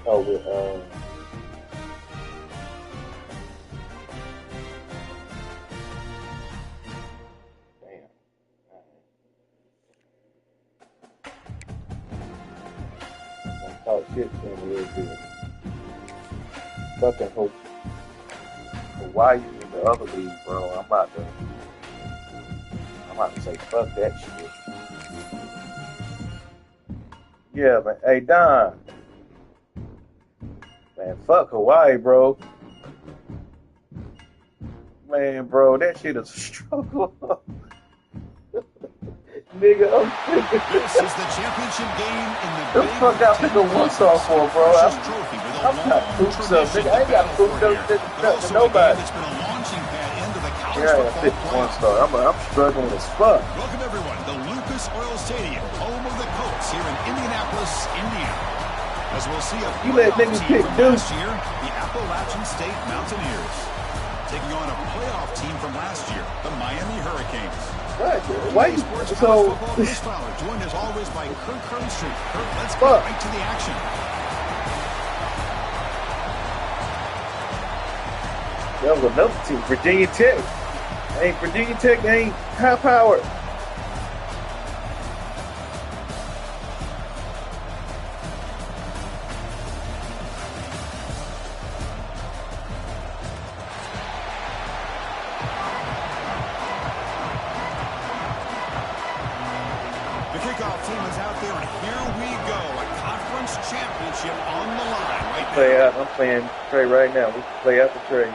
Oh, with damn. I talk shit to him real good. Fucking Hawaii in the other league, bro. I'm about to say fuck that shit. Yeah, man. Hey, Don. Man, fuck Hawaii, bro. Man, bro, that shit is a struggle. Nigga, This is the championship game in the big fuck I pick a one-star for, bro. I'm not cooped up, nigga. I ain't got cooped up to nobody. Yeah, I picked one-star. I'm struggling as fuck. Welcome, everyone, to Lucas Oil Stadium, home of the Colts here in Indianapolis, Indiana. As we'll see, you let niggas pick last year, the Appalachian State Mountaineers, taking on a playoff team from last year, the Miami Hurricanes. Right. Why? So, joined as always by Kirk Herbstreit. Kirk, let's get right to the action. That was another team, Virginia Tech. Virginia Tech ain't high powered. I'm playing Trey right now. We can play after Trey.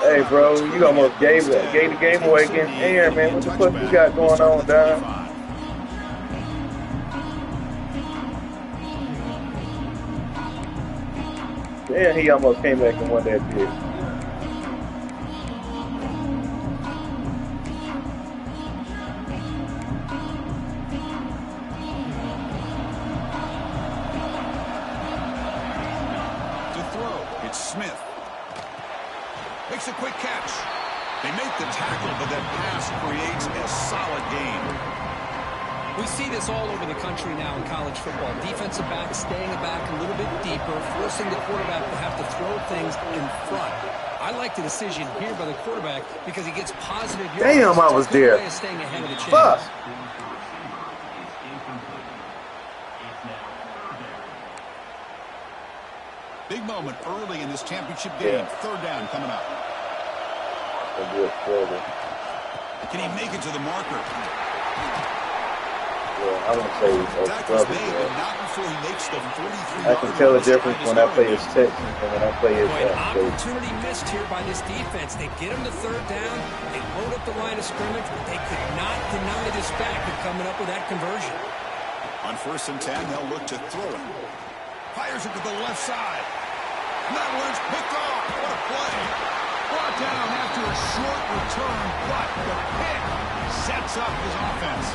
Hey, bro, you almost gave the game away against Air, man. What the fuck you got going on, Don? Damn, he almost came back and won that bitch. Smith makes a quick catch. They make the tackle, but that pass creates a solid gain. We see this all over the country now in college football. Defensive backs staying back a little bit deeper, forcing the quarterback to have to throw things in front. I like the decision here by the quarterback because he gets positive yards. Damn, I was there. Staying ahead of the chains. Fuck. Big moment early in this championship game. Third down coming up. Can he make it to the marker? Yeah, I wouldn't say tackles made, but not before he makes the 43. I can tell the difference when I play his Texans and when I play his opportunity missed here by this defense. They get him to third down. They load up the line of scrimmage, but they could not deny this back of coming up with that conversion. On 1st and 10, they'll look to throw it. Fires it to the left side. And that one's picked off. What a play. Brought down after a short return, but the pick sets up his offense.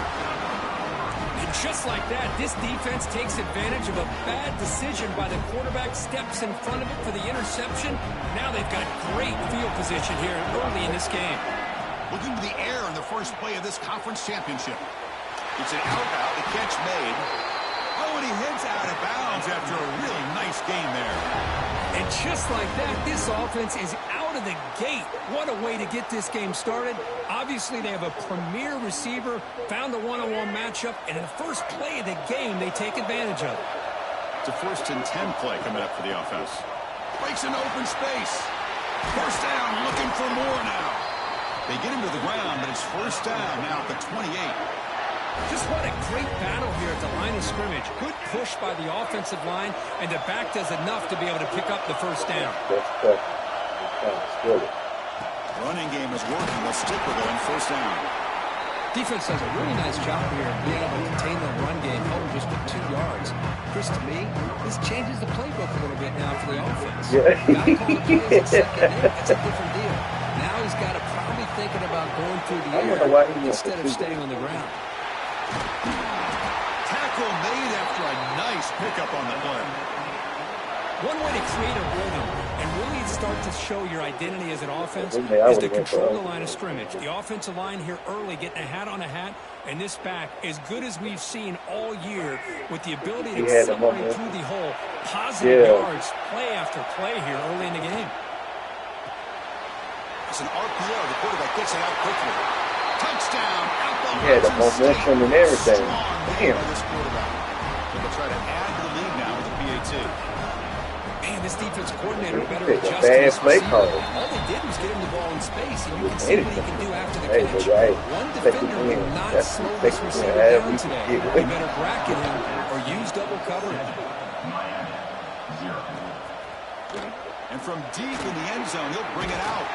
And just like that, this defense takes advantage of a bad decision by the quarterback, steps in front of it for the interception. Now they've got great field position here early in this game. Looking to the air in the first play of this conference championship. It's an out, the catch made. Oh, and he heads out of bounds after a really nice game there. And just like that, this offense is out of the gate. What a way to get this game started. Obviously, they have a premier receiver, found a one-on-one matchup, and in the first play of the game, they take advantage of it. It's a 1st and 10 play coming up for the offense. Breaks an open space. First down, looking for more now. They get him to the ground, but it's first down now at the 28. Just what a great battle here at the line of scrimmage. Good push by the offensive line, and the back does enough to be able to pick up the first down. Running game is working. They'll stick with it on first down. Defense does a really nice job here of being able to contain the run game, held just with 2 yards. Chris, to me, this changes the playbook a little bit now for the offense. Yeah. That's a different deal. Now he's got to probably thinking about going through the air instead of staying on the ground. Tackle made after a nice pickup on the play. One way to create a rhythm and really start to show your identity as an offense is to control the line of scrimmage. The offensive line here early getting a hat on a hat, and this back as good as we've seen all year with the ability to accelerate through the hole. Positive yards, play after play here early in the game. It's an RPO. The quarterback gets it out quickly. Touchdown. He had the momentum and everything. Damn. This quarterback. They'll try to add to the lead now with the PAT. Man, this defense coordinator better Take a adjust bad to play call. All they did was get him the ball in space, and you can see what he can do after the catch. One Take it defender will in. not That's slow take this it receiver in. down today. You better bracket him or use double coverage. And from deep in the end zone, he'll bring it out.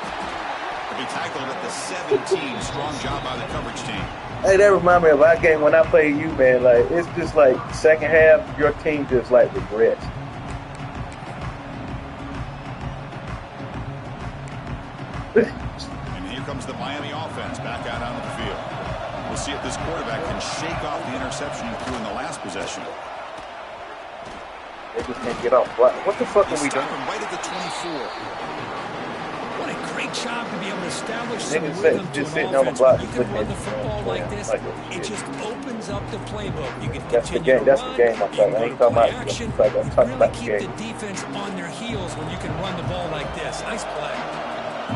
He'll be tackled at the 17. Strong job by the coverage team. Hey, that reminds me of our game when I played you, man. Like, it's just like second half, your team just like regrets. And here comes the Miami offense back out onto the field. We'll see if this quarterback can shake off the interception he threw in the last possession. They just can't get off. What the fuck are we doing? Right at the 24. What a great job to be able to establish some Niggas rhythm to just an sitting on the offense. block When you looking can run at the football like this, it just opens up the playbook. You can That's the continue game. That's to the run, game. I'm you can talking. I go ain't to talking play about. action. I'm talking Really about the keep game. the defense on their heels when you can run the ball like this. Nice play.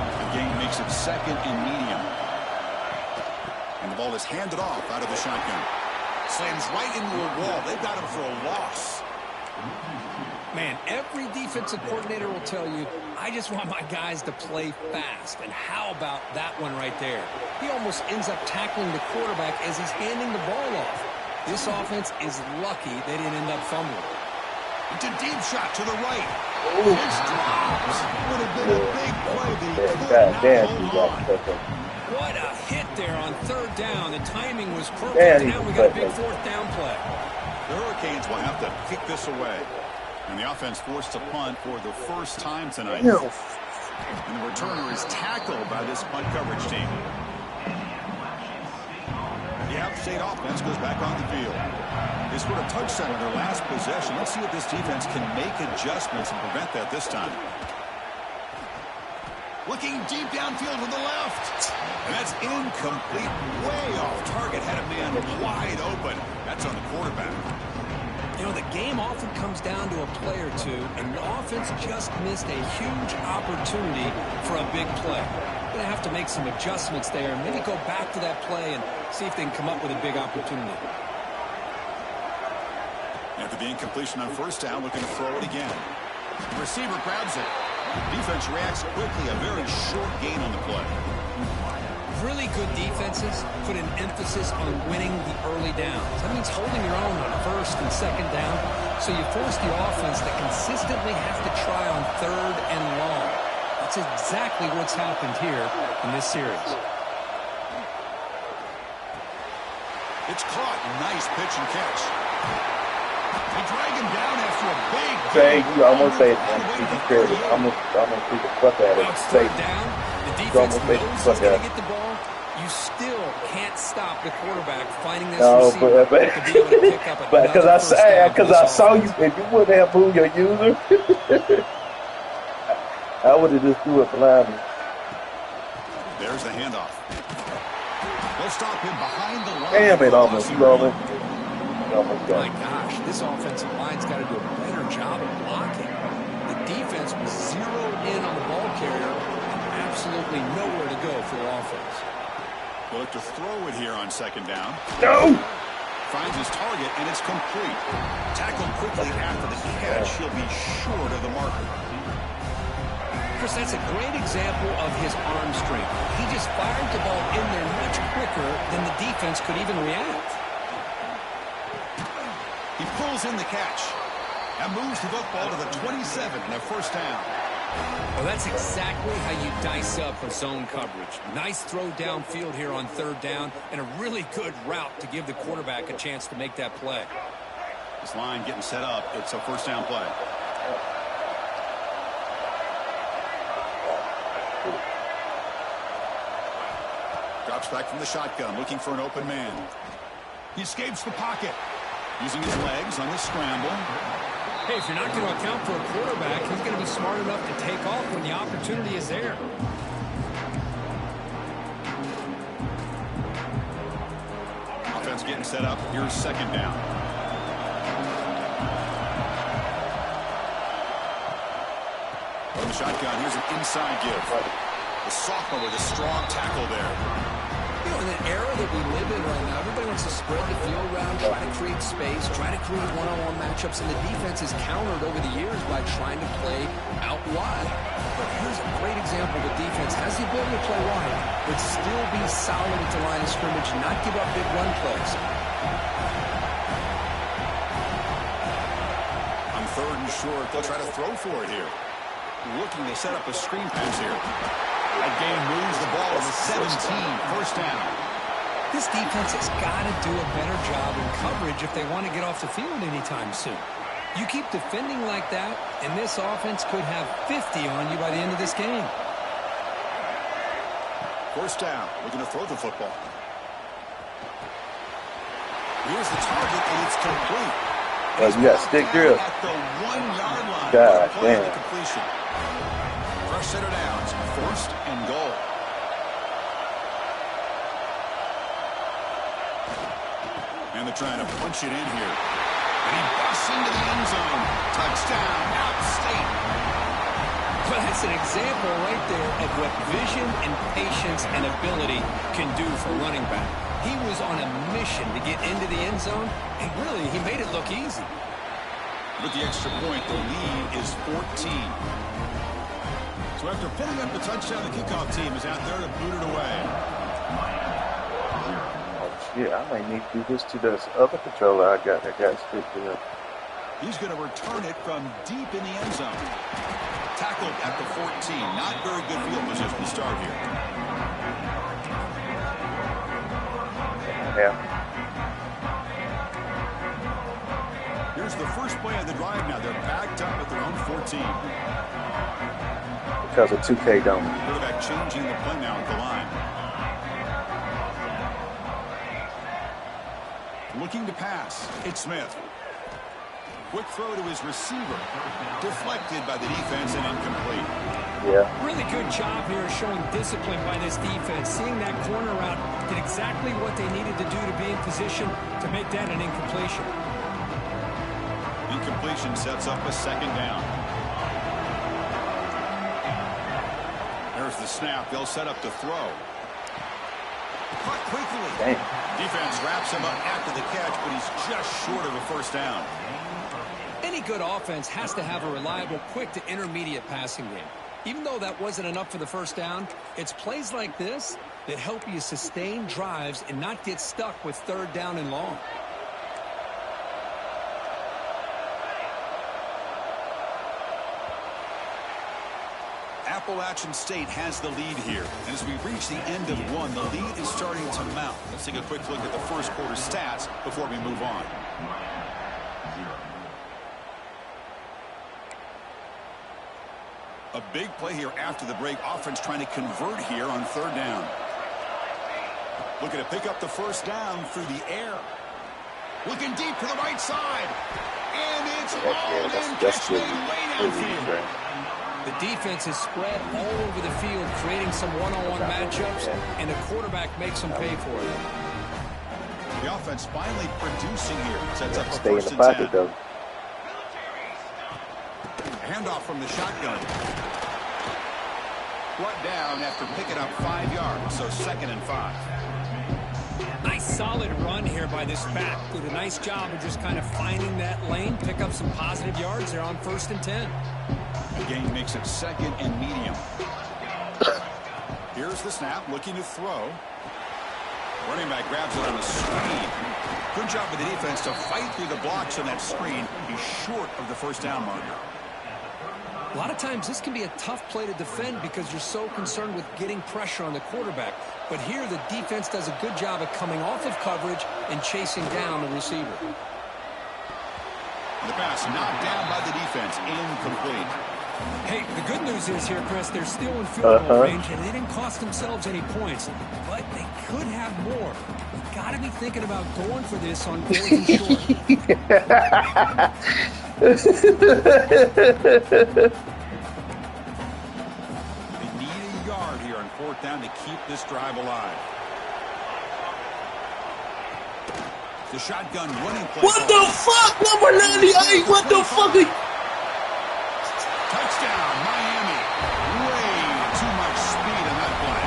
The game makes it second and medium. And the ball is handed off out of the shotgun. Slams right into a wall. They've got him for a loss. Man, every defensive coordinator will tell you, I just want my guys to play fast. And how about that one right there? He almost ends up tackling the quarterback as he's handing the ball off. This offense is lucky they didn't end up fumbling. It's a deep shot to the right. It's dropped. Would have been a big play, but he could not hold on. What a hit there on third down. The timing was perfect. Yeah, Now we got a big fourth down play. The Hurricanes will have to kick this away. And the offense forced to punt for the first time tonight. No. And the returner is tackled by this punt coverage team. The App State offense goes back on the field. They scored a touchdown in their last possession. Let's see if this defense can make adjustments and prevent that this time. Looking deep downfield to the left. And that's incomplete. Way off target. Had a man wide open. That's on the quarterback. You know, the game often comes down to a play or two, and the offense just missed a huge opportunity for a big play. Going to have to make some adjustments there and maybe go back to that play and see if they can come up with a big opportunity. After the incompletion on first down, looking to throw it again. The receiver grabs it. Defense reacts quickly. A very short gain on the play. Really good defenses put an emphasis on winning the early downs. That means holding your own on first and second down, so you force the offense to consistently have to try on third and long. That's exactly what's happened here in this series. It's caught. Nice pitch and catch. They drag him down after a big Say, you almost say it. I'm gonna see the fuck out of it. Say, down. The defense knows he's going to get the ball. You still can't stop the quarterback finding this receiver to be able to pick up another first down. Because I saw you. If you wouldn't have moved your user, I would have just threw it blindly. There's the handoff. They'll stop him behind the line. Damn it, almost. My gosh, this offensive line's got to do a better job of blocking. The defense was zeroed in on the ball carrier and absolutely nowhere to go for the offense. They'll look to throw it here on second down. No! Finds his target, and it's complete. Tackled quickly after the catch. He'll be short of the marker. Chris, that's a great example of his arm strength. He just fired the ball in there much quicker than the defense could even react. He pulls in the catch. And moves the football to the 27 and a first down. Well, that's exactly how you dice up a zone coverage. Nice throw downfield here on third down, and a really good route to give the quarterback a chance to make that play. This line getting set up. It's a first down play. Drops back from the shotgun, looking for an open man. He escapes the pocket. Using his legs on the scramble. Hey, if you're not going to account for a quarterback, he's going to be smart enough to take off when the opportunity is there. Offense getting set up. Here's second down. From the shotgun, here's an inside give. The sophomore with a strong tackle there. You know, in the era that we live in right now, everybody wants to spread the field around, try to create space, try to create one-on-one matchups, and the defense is countered over the years by trying to play out wide. But here's a great example. The defense has the ability to play wide, but still be solid at the line of scrimmage and not give up big run plays. On third and short, they'll try to throw for it here. Looking to set up a screen pass here. That game moves the ball to the 17, first down. This defense has got to do a better job in coverage if they want to get off the field anytime soon. You keep defending like that, and this offense could have 50 on you by the end of this game. First down, looking to throw the football. Here's the target, and it's complete. Well, you got stick drill. At the 1-yard line. God damn. The completion. Fresh set of downs, first and goal. And they're trying to punch it in here. And he busts into the end zone. Touchdown, App State. Well, that's an example right there of what vision and patience and ability can do for running back. He was on a mission to get into the end zone, and really, he made it look easy. With the extra point, the lead is 14. So after putting up the touchdown, the kickoff team is out there to boot it away. Oh, shit, I might need to do this to this other controller I got that got stick drill. He's going to return it from deep in the end zone. Tackled at the 14. Not very good field position to start here. Yeah. Here's the first play of the drive now. They're backed up at their own 14. Because of 2K don't. Quarterback changing the play now at the line. Looking to pass. It's Smith. Quick throw to his receiver. Deflected by the defense and incomplete. Yeah. Really good job here showing discipline by this defense. Seeing that corner route, did exactly what they needed to do to be in position to make that an incompletion. Incompletion sets up a second down. There's the snap. They'll set up to throw. Caught quickly. Damn. Defense wraps him up after the catch, but he's just short of a first down. Any good offense has to have a reliable, quick to intermediate passing game. Even though that wasn't enough for the first down, it's plays like this that help you sustain drives and not get stuck with third down and long. Appalachian State has the lead here. And as we reach the end of one, the lead is starting to mount. Let's take a quick look at the first quarter stats before we move on. A big play here after the break. Offense trying to convert here on third down. Looking to pick up the first down through the air. Looking deep to the right side. And it's all in. Catch made way downfield. The defense is spread all over the field, creating some one-on-one matchups, and the quarterback makes them pay for it. The offense finally producing here. Sets up a Stay in first the and 10. pocket, though. Handoff from the shotgun. Brought down after picking up 5 yards, so 2nd and 5. Nice solid run here by this back. Did a nice job of just kind of finding that lane, pick up some positive yards there on 1st and 10. The game makes it 2nd and medium. Here's the snap, looking to throw. Running back grabs it on a screen. Good job with the defense to fight through the blocks on that screen. He's short of the first down marker. A lot of times this can be a tough play to defend because you're so concerned with getting pressure on the quarterback. But here the defense does a good job of coming off of coverage and chasing down the receiver. The pass knocked down by the defense, incomplete. Hey, the good news is here, Chris, they're still in field goal range and they didn't cost themselves any points. But they could have more. You got to be thinking about going for this on 4th and short. They need a yard here on 4th down to keep this drive alive. The shotgun running play. What the fuck, number 98? What the fuck? Touchdown, Miami. Way too much speed on that play.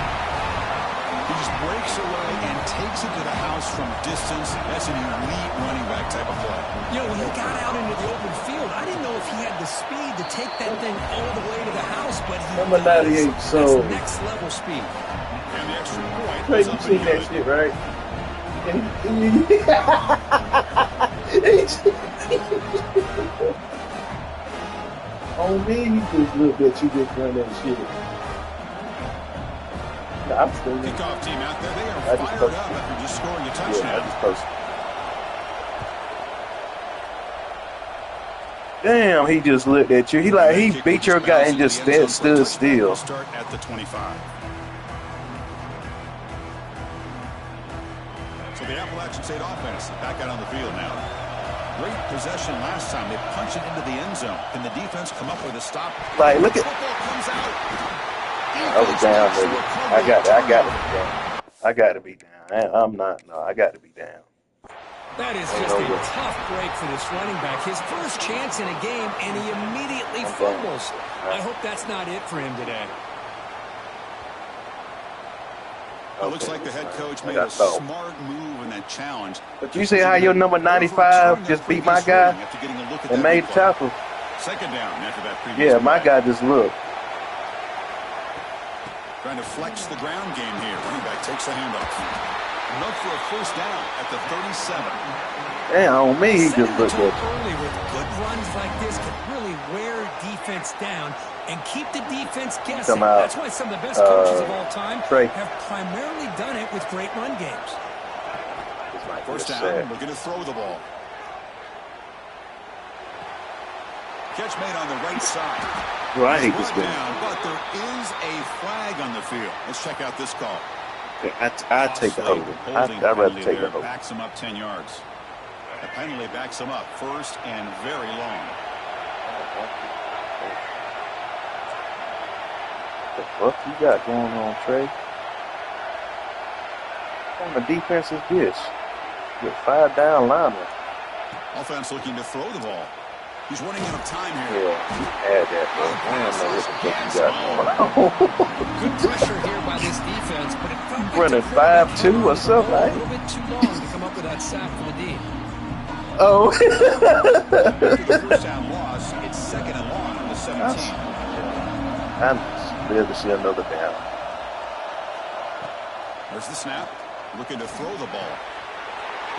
He just breaks away and takes it to the house from distance. That's an elite running back type of play. You know, when he got out into the open field, I didn't know if he had the speed to take that thing all the way to the house, but he Number 98, does. so That's next level speed. And the extra point. Trey, you seen that shit, right? On me, he just looked at you just run that shit. Nah, I'm still Kickoff team out there. They are fired up after just scoring a touchdown. Yeah, I just posted. Damn, he just looked at you. He beat your guy and just stood still. Start at the 25. So the Appalachian State offense back out on the field now. Great possession last time. They punch it into the end zone. Can the defense come up with a stop? Like, look at. Football comes out. I was down, baby. I got to be down. I got to be down. I'm not. No, I got to be down. That is just a tough break for this running back. His first chance in a game, and he immediately fumbles. I hope that's not it for him today. It looks like the head coach made a smart move in that challenge. But you see how your number 95 just beat my guy and made the tackle? Second down after that previous. Yeah, my guy just looked. Trying to flex the ground game here. Running back takes the handoff. Look for a first down at the 37. Damn, on me, he just looked at you. Early with good runs like this can really wear defense down and keep the defense guessing. That's why some of the best coaches of all time have primarily done it with great run games. First down, looking to throw the ball. Catch made on the right side. Well, I hate this game. But there is a flag on the field. Let's check out this call. I take the holding. I'd rather take the holding. Backs him up 10 yards. The penalty backs him up first and very long. What the fuck you got going on, Trey? What kind of defense is this? You're 5 down lineman. Offense looking to throw the ball. He's running out of time here. Yeah, you add that, bro. I don't know what the fuck you got going on. Good pressure here by this defense, but it felt like running 5-2 or something. A little bit too long to come up with that sack for the D. Oh. After the first down loss, it's second and long on the 17. I'm scared to see another down. There's the snap. Looking to throw the ball.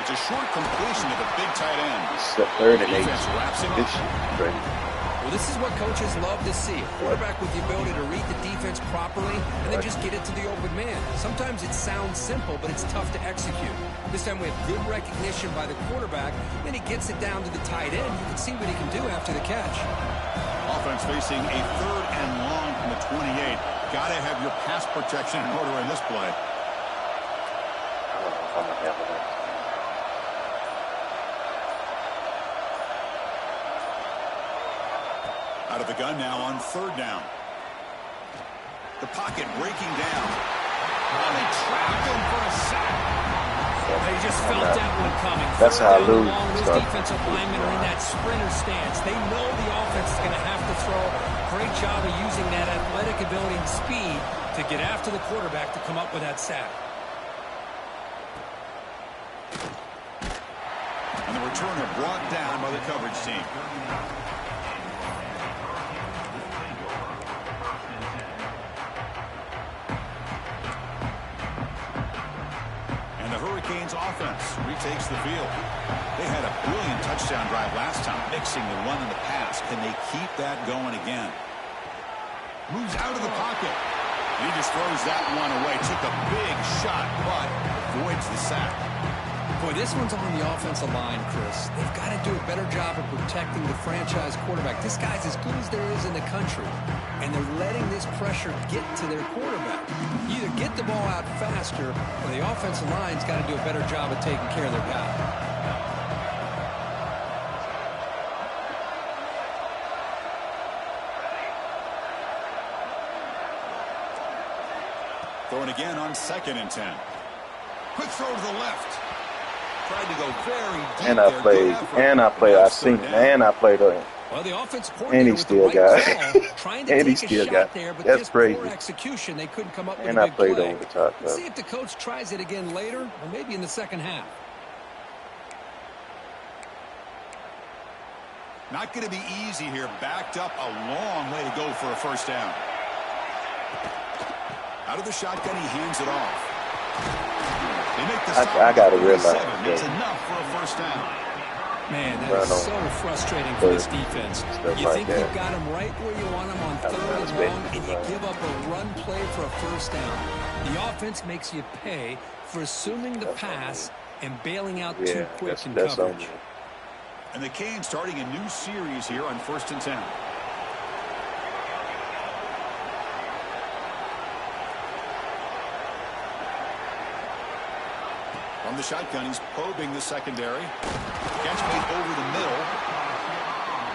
It's a short completion to the big tight end. It's the 3rd and 8. Defense wraps him This up. shit is crazy. Well, this is what coaches love to see. A quarterback with the ability to read the defense properly and then just get it to the open man. Sometimes it sounds simple, but it's tough to execute. This time we have good recognition by the quarterback. Then he gets it down to the tight end. You can see what he can do after the catch. Offense facing a 3rd and long from the 28. Got to have your pass protection in order in this play. I don't know if I'm going to have it. Out of the gun now on 3rd down. The pocket breaking down. Oh, they trapped him for a sack. They just felt that one coming. That's how I lose. Those defensive linemen are in that sprinter stance. They know the offense is going to have to throw. Great job of using that athletic ability and speed to get after the quarterback to come up with that sack. And the returner brought down by the coverage team. Hurricanes offense retakes the field. They had a brilliant touchdown drive last time, mixing the run and the pass. Can they keep that going again? Moves out of the pocket. He just throws that one away. Took a big shot, but avoids the sack. Boy, this one's on the offensive line, Chris. They've got to do a better job of protecting the franchise quarterback. This guy's as good as there is in the country, and they're letting this pressure get to their quarterback. Either get the ball out faster, or the offensive line's got to do a better job of taking care of their guy. Throwing again on 2nd and 10. Quick throw to the left. Tried to go very deep And I there. played, I seen him, and I played him. Well, the offense And coordinator he with the still right got call, trying to and he take a still shot got there, but that's just crazy. poor execution. They couldn't come up with And a I big played play. over the top. Let's see if the coach tries it again later, or maybe in the second half. Not going to be easy here. Backed up a long way to go for a first down. Out of the shotgun, he hands it off. They make the stop. I got to realize it's enough for a first down. Man, that is so frustrating for this defense. You think you've got them right where you want them on 3rd and long, and you give up a run play for a first down. The offense makes you pay for assuming the pass and bailing out too quick in coverage. And the Canes starting a new series here on 1st and 10. From the shotgun, he's probing the secondary. Catch made over the middle.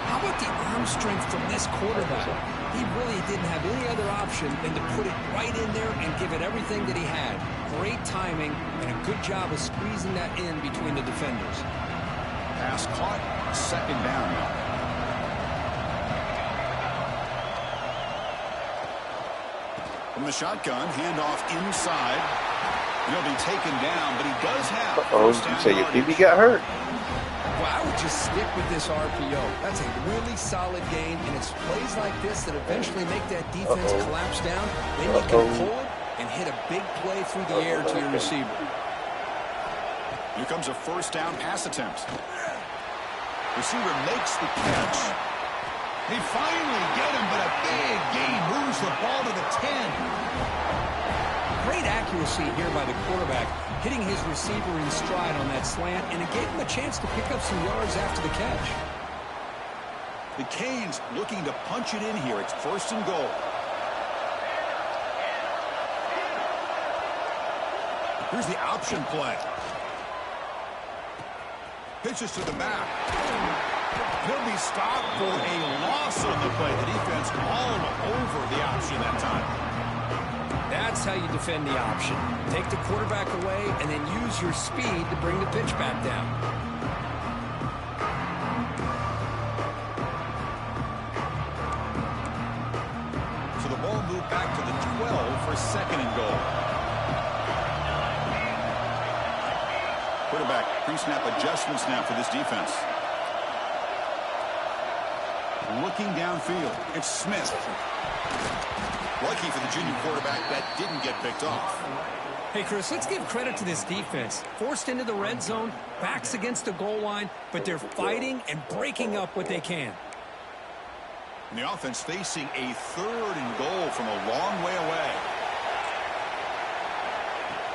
How about the arm strength from this quarterback? He really didn't have any other option than to put it right in there and give it everything that he had. Great timing and a good job of squeezing that in between the defenders. Pass caught. 2nd down now. From the shotgun, handoff inside. He'll be taken down, but he does have. You say your QB got hurt? Well, I would just stick with this RPO. That's a really solid game, and it's plays like this that eventually make that defense collapse down. Then you can pull it and hit a big play through the air to your receiver. Here comes a first down pass attempt. Receiver makes the catch. They finally get him, but a big gain moves the ball to the 10. Great accuracy here by the quarterback, hitting his receiver in stride on that slant, and it gave him a chance to pick up some yards after the catch. The Canes looking to punch it in here. It's 1st and goal. Here's the option play. Pitches to the back. He'll be stopped for a loss on the play. The defense all over the option that time. That's how you defend the option. Take the quarterback away and then use your speed to bring the pitch back down. So the ball moved back to the 12 for 2nd and goal. Quarterback pre-snap adjustments now for this defense. Looking downfield, it's Smith. Lucky for the junior quarterback that didn't get picked off. Hey, Chris, let's give credit to this defense. Forced into the red zone, backs against the goal line, but they're fighting and breaking up what they can. And the offense facing a 3rd and goal from a long way away.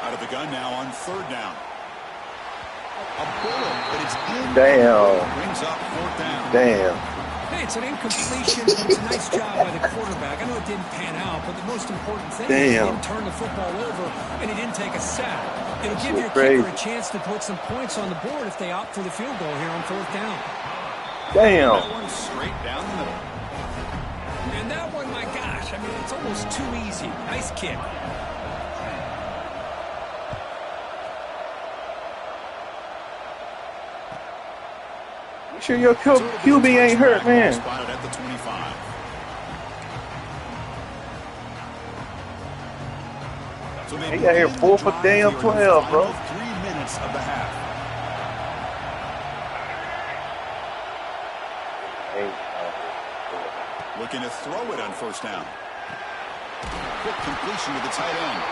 Out of the gun now on 3rd down. A bullet, but it's in. Damn. Brings up 4th down. Damn. Hey, it's an incompletion, but it's a nice job by the quarterback. I know it didn't pan out, but the most important thing is he didn't turn the football over and he didn't take a sack. It'll give your kicker a chance to put some points on the board if they opt for the field goal here on 4th down. Damn. That one straight down the middle. And that one, my gosh, I mean, it's almost too easy. Nice kick. Sure your QB ain't hurt, man. Spotted at the 25. So he got here 4 for damn 12, bro. 3 minutes of the half. Looking to throw it on 1st down. Quick completion to the tight end.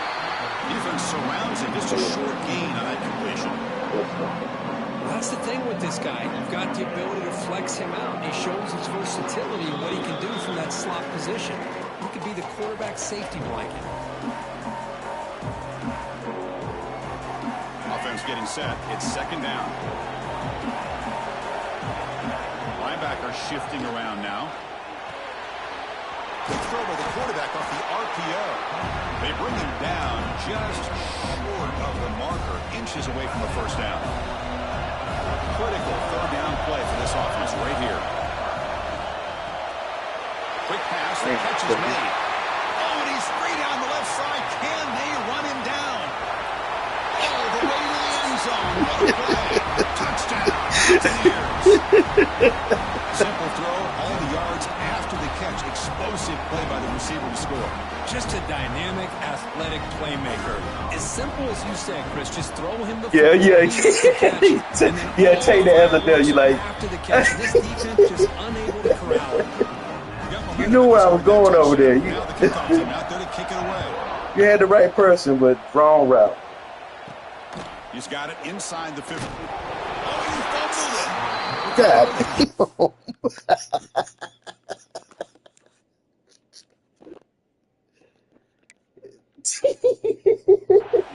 Defense surrounds him. Just a short gain on that completion. That's the thing with this guy. You've got the ability to flex him out. He shows his versatility and what he can do from that slot position. He could be the quarterback safety blanket. Offense getting set. It's 2nd down. Linebacker shifting around now. Good throw by the quarterback off the RPO. They bring him down just short of the marker, inches away from the 1st down. Critical 3rd down play for this offense right here. Quick pass, the catch is made. Oh, and he's free down the left side. Can they run him down? All the way to the end zone. What a play. Touchdown. Buccaneers. Simple throw, all the yards after the catch. Explosive play by the receiver to score. Just a dynamic, athletic playmaker. As simple as you said, Chris. Just throw him the Yeah, football. yeah. He makes the catch, and then Yeah, all take the the other there. You like, after the catch. This defense just unable to corral him. you knew where I was going over there. You, Now the kickoff team out there to kick it away. you had the right person, but wrong route. He's got it inside the 50. Oh, he fumbled it. God.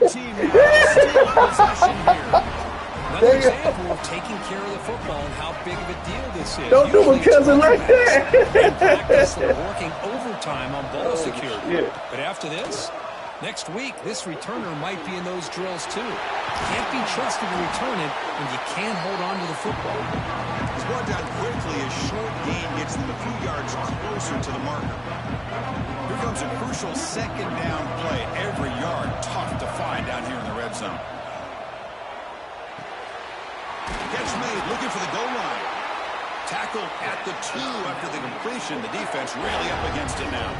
Team now still in possession here. Another example of taking care of the football and how big of a deal this is. Don't do Usually my cousin like that. in practice, they're working overtime on ball security. shit. But after this, next week, this returner might be in those drills too. Can't be trusted to return it when you can't hold on to the football. He's brought down quickly as short gain gets them a few yards closer to the marker. Here comes a crucial second down play. Every yard tough to find down here in the red zone. Catch made, looking for the goal line. Tackled at the 2 after the completion. The defense really up against it now.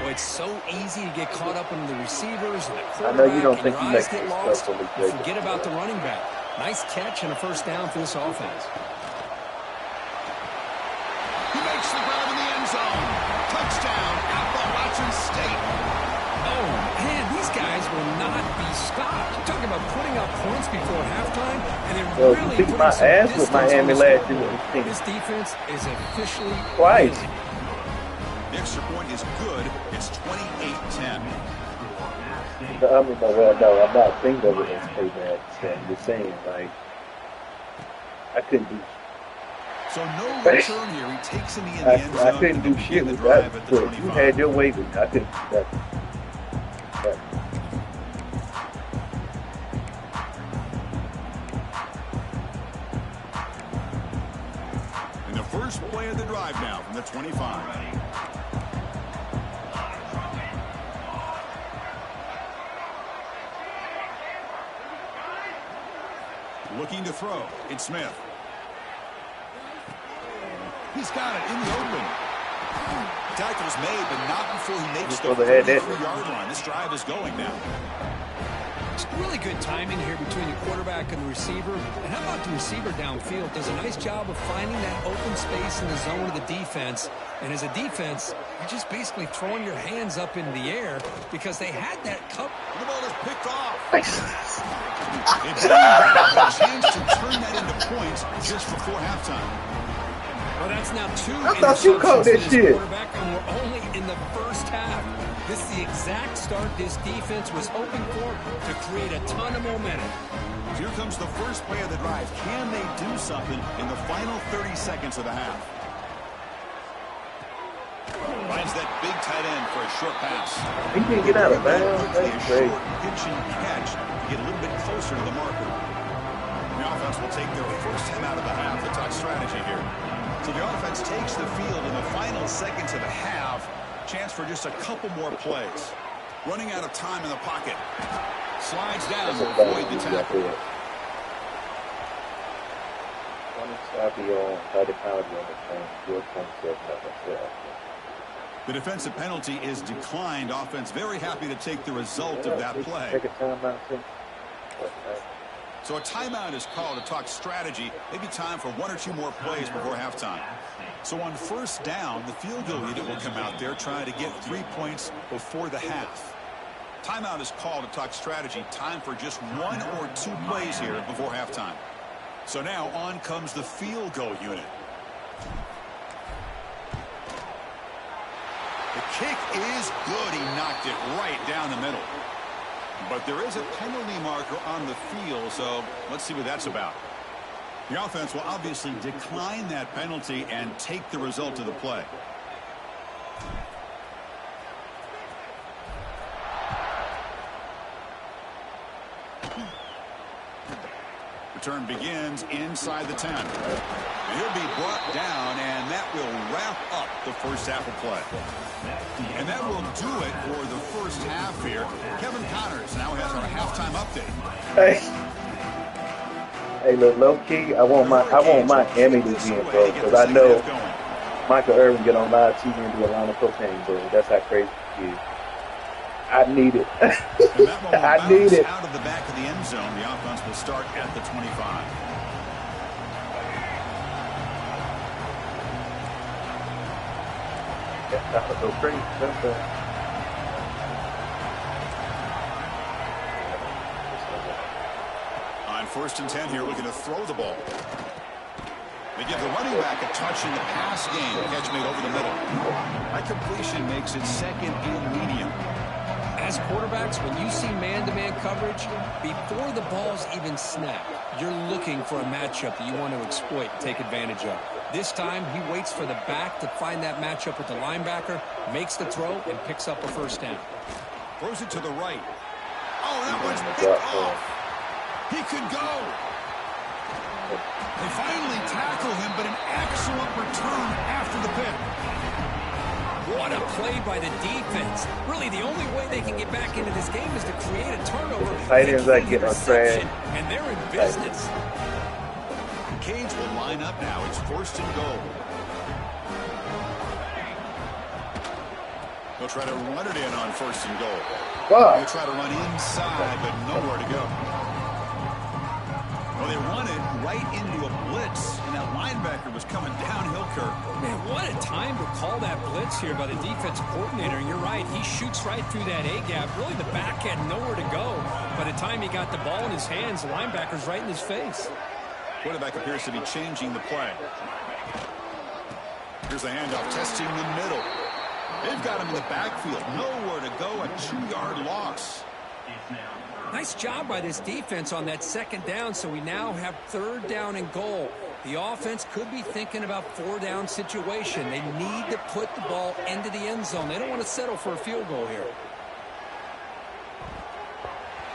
Boy, it's so easy to get caught up in the receivers and the I know you don't quarterback, think and you your make eyes this get stuff lost. really You big. forget about the running back. Nice catch and a first down for this offense. He makes the grab in the end zone. Touchdown, Appalachian State. Oh, man, these guys will not be stopped. You're talking about putting up points before halftime, and then Well, really you beat putting my some ass with distance Miami on the last scoreboard. year. This defense is officially Twice. winning. The extra point is good. It's 28-10. I mean, no, I'm not thinking of it as payback. I'm just saying, like, I couldn't do So no return here. He takes him in the end zone. I couldn't do shit with that. Look, you had your way with me. I couldn't do that. And the first play of the drive now from the 25. Looking to throw. It's Smith. He's got it in the open. Tackle's made, but not before he makes the 33-yard line. This drive is going now. It's really good timing here between the quarterback and the receiver. And how about the receiver downfield? Does a nice job of finding that open space in the zone of the defense. And as a defense, you're just basically throwing your hands up in the air because they had that cup. The ball is picked off. It's a chance to turn that into points just before halftime. Well, that's now 2 I thought you called that shit. Quarterback, and we're only in the first half. This is the exact start this defense was hoping for to create a ton of momentum. Here comes the first play of the drive. Can they do something in the final 30 seconds of the half? Finds that big tight end for a short pass. He can't get out of bounds. Quickly, a That's great. short pitch and catch to get a little bit closer to the marker. The offense will take their first time out of the half. The talk strategy here. So the offense takes the field in the final seconds of the half. Chance for just a couple more plays. Running out of time in the pocket. Slides down to avoid the tackle. The defensive penalty is declined. Offense very happy to take the result of that play. Take a timeout. So a timeout is called to talk strategy. Maybe time for 1 or 2 more plays before halftime. So on first down, the field goal unit will come out there trying to get 3 points before the half. Timeout is called to talk strategy. Time for just 1 or 2 plays here before halftime. So now on comes the field goal unit. The kick is good. He knocked it right down the middle. But there is a penalty marker on the field, so let's see what that's about. The offense will obviously decline that penalty and take the result of the play. Return begins inside the 10. And he'll be brought down, and that will wrap up the first half of play. And that will do it for the first half here. Kevin Connors now has our halftime update. Hey, look, low key, I want Miami to win, bro, because I know Michael Irvin get on live TV and do a line of cocaine, bro. That's how crazy he is. I need it. I need it. Out of the back of the end zone, the offense will start at the 25. That was so crazy. On 1st and 10 here, looking to throw the ball. They give the running back a touch in the pass game. Catch made over the middle. That completion makes it second and medium. As quarterbacks, when you see man-to-man coverage, before the ball's even snapped, you're looking for a matchup that you want to exploit and take advantage of. This time, he waits for the back to find that matchup with the linebacker, makes the throw, and picks up a first down. Throws it to the right. Oh, that one's picked off. He could go. They finally tackle him, but an excellent return after the pick. What a play by the defense. Really, the only way they can get back into this game is to create a turnover. Tight ends that get on track. And they're in business. The Canes will line up now. It's 1st and goal. They'll try to run it in on 1st and goal. Wow. They'll try to run inside, but nowhere to go. Well, they run it right into a blitz, and that linebacker was coming downhill, Kirk. Man, what a time to call that blitz here by the defensive coordinator. And you're right, he shoots right through that A-gap. Really, the back had nowhere to go. By the time he got the ball in his hands, the linebacker's right in his face. Quarterback appears to be changing the play. Here's the handoff, testing the middle. They've got him in the backfield. Nowhere to go, a 2-yard loss. Nice job by this defense on that second down, so we now have 3rd down and goal. The offense could be thinking about 4-down situation. They need to put the ball into the end zone. They don't want to settle for a field goal here.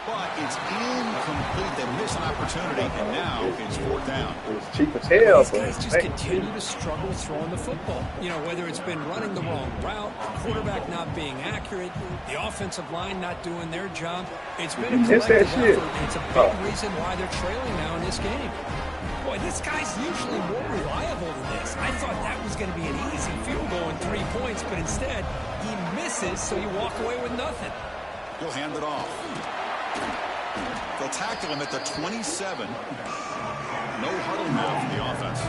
But it's incomplete. They miss an opportunity, and now it's 4th down. It's cheap as hell. These guys just continue to struggle throwing the football. You know, whether it's been running the wrong route, the quarterback not being accurate, the offensive line not doing their job. It's been a collective effort, and it's a big reason why they're trailing now in this game. Boy, this guy's usually more reliable than this. I thought that was going to be an easy field goal in 3 points, but instead, he misses, so you walk away with nothing. He'll hand it off. They'll tackle him at the 27. No huddle now for the offense.